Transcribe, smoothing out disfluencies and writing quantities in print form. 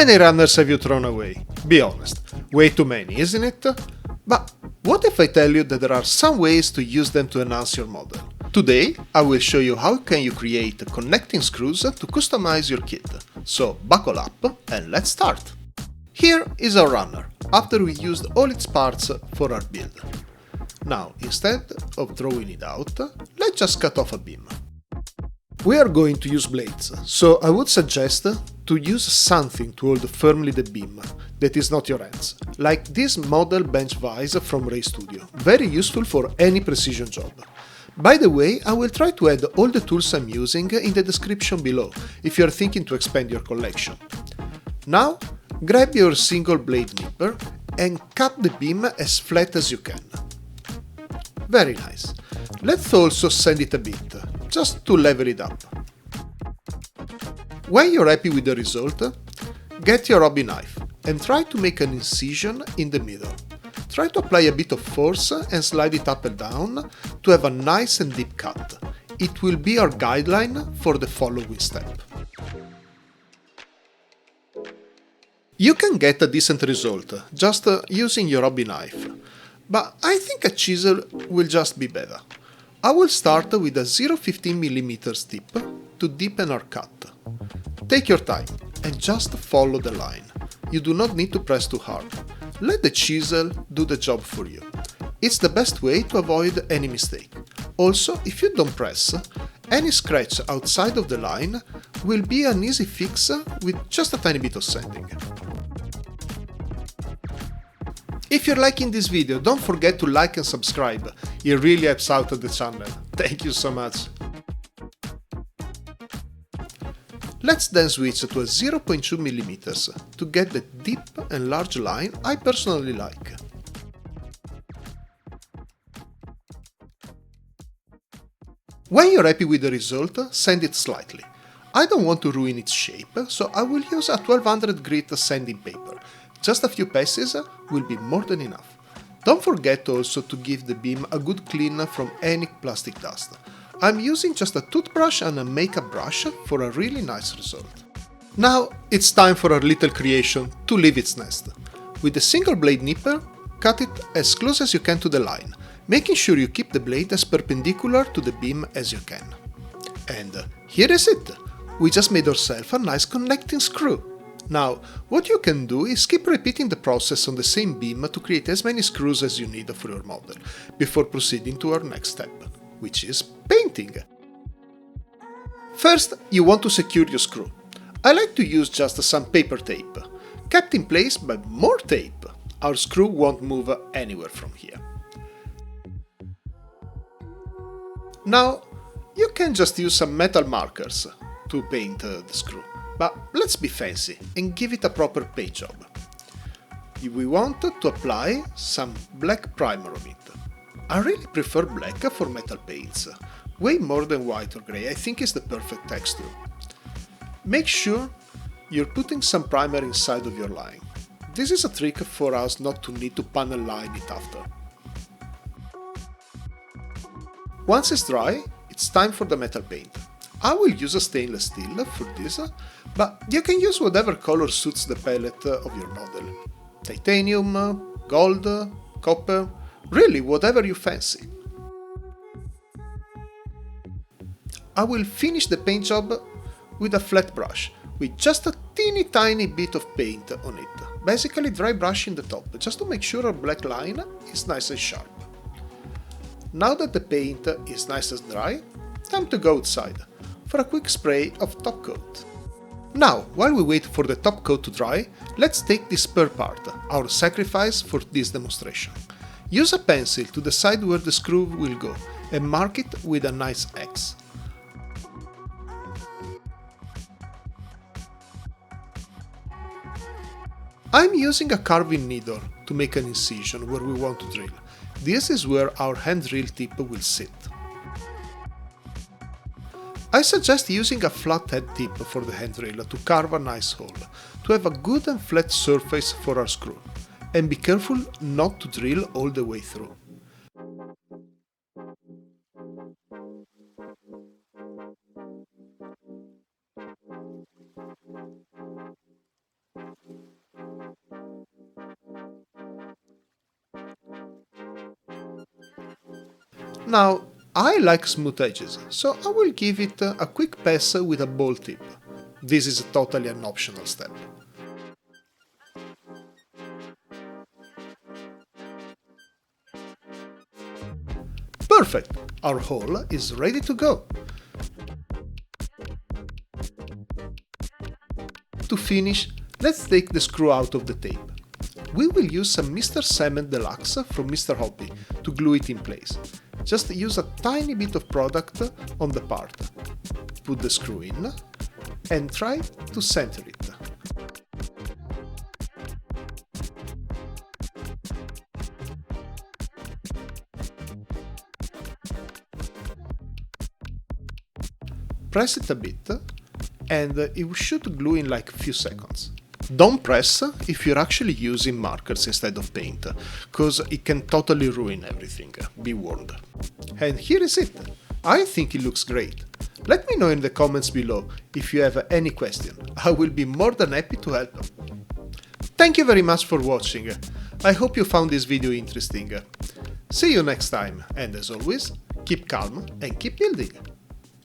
many runners have you thrown away? Be honest, way too many, isn't it? But what if I tell you that there are some ways to use them to enhance your model? Today, I will show you how can you create connecting screws to customize your kit. So buckle up and let's start! Here is our runner, after we used all its parts for our build. Now, instead of throwing it out, let's just cut off a beam. We are going to use blades, so I would suggest to use something to hold firmly the beam that is not your hands, like this model bench vise from Ray Studio, very useful for any precision job. By the way, I will try to add all the tools I'm using in the description below if you are thinking to expand your collection. Now, grab your single blade nipper and cut the beam as flat as you can. Very nice. Let's also sand it a bit, just to level it up. When you're happy with the result, get your hobby knife and try to make an incision in the middle. Try to apply a bit of force and slide it up and down to have a nice and deep cut. It will be our guideline for the following step. You can get a decent result just using your hobby knife, but I think a chisel will just be better. I will start with a 0.15mm tip to deepen our cut. Take your time and just follow the line. You do not need to press too hard. Let the chisel do the job for you. It's the best way to avoid any mistake. Also, if you don't press, any scratch outside of the line will be an easy fix with just a tiny bit of sanding. If you're liking this video, don't forget to like and subscribe. It really helps out the channel. Thank you so much. Let's then switch to a 0.2mm to get the deep and large line I personally like. When you're happy with the result, sand it slightly. I don't want to ruin its shape, so I will use a 1200 grit sanding paper. Just a few passes will be more than enough. Don't forget also to give the beam a good clean from any plastic dust. I'm using just a toothbrush and a makeup brush for a really nice result. Now it's time for our little creation to leave its nest. With a single blade nipper, cut it as close as you can to the line, making sure you keep the blade as perpendicular to the beam as you can. And here is it! We just made ourselves a nice connecting screw. Now, what you can do is keep repeating the process on the same beam to create as many screws as you need for your model, before proceeding to our next step, which is painting. First, you want to secure your screw. I like to use just some paper tape. Kept in place by more tape, our screw won't move anywhere from here. Now, you can just use some metal markers to paint the screw. But let's be fancy and give it a proper paint job. We want to apply some black primer on it. I really prefer black for metal paints. Way more than white or grey, I think is the perfect texture. Make sure you're putting some primer inside of your line. This is a trick for us not to need to panel line it after. Once it's dry, it's time for the metal paint. I will use a stainless steel for this, but you can use whatever color suits the palette of your model. Titanium, gold, copper, really whatever you fancy. I will finish the paint job with a flat brush, with just a teeny tiny bit of paint on it, basically dry brushing the top, just to make sure our black line is nice and sharp. Now that the paint is nice and dry, time to go outside for a quick spray of top coat. Now, while we wait for the top coat to dry, let's take this spare part, our sacrifice for this demonstration. Use a pencil to decide where the screw will go and mark it with a nice X. I'm using a carving needle to make an incision where we want to drill. This is where our hand drill tip will sit. I suggest using a flathead tip for the hand drill to carve a nice hole, to have a good and flat surface for our screw, and be careful not to drill all the way through. Now, I like smooth edges, so I will give it a quick pass with a ball tip. This is totally an optional step. Perfect! Our hole is ready to go. To finish, let's take the screw out of the tape. We will use some Mr. Cement Deluxe from Mr. Hobby to glue it in place. Just use a tiny bit of product on the part. Put the screw in and try to center it. Press it a bit and it should glue in like a few seconds. Don't press if you're actually using markers instead of paint, cause it can totally ruin everything, be warned. And here is it! I think it looks great. Let me know in the comments below if you have any question, I will be more than happy to help. Thank you very much for watching, I hope you found this video interesting. See you next time, and as always, keep calm and keep building!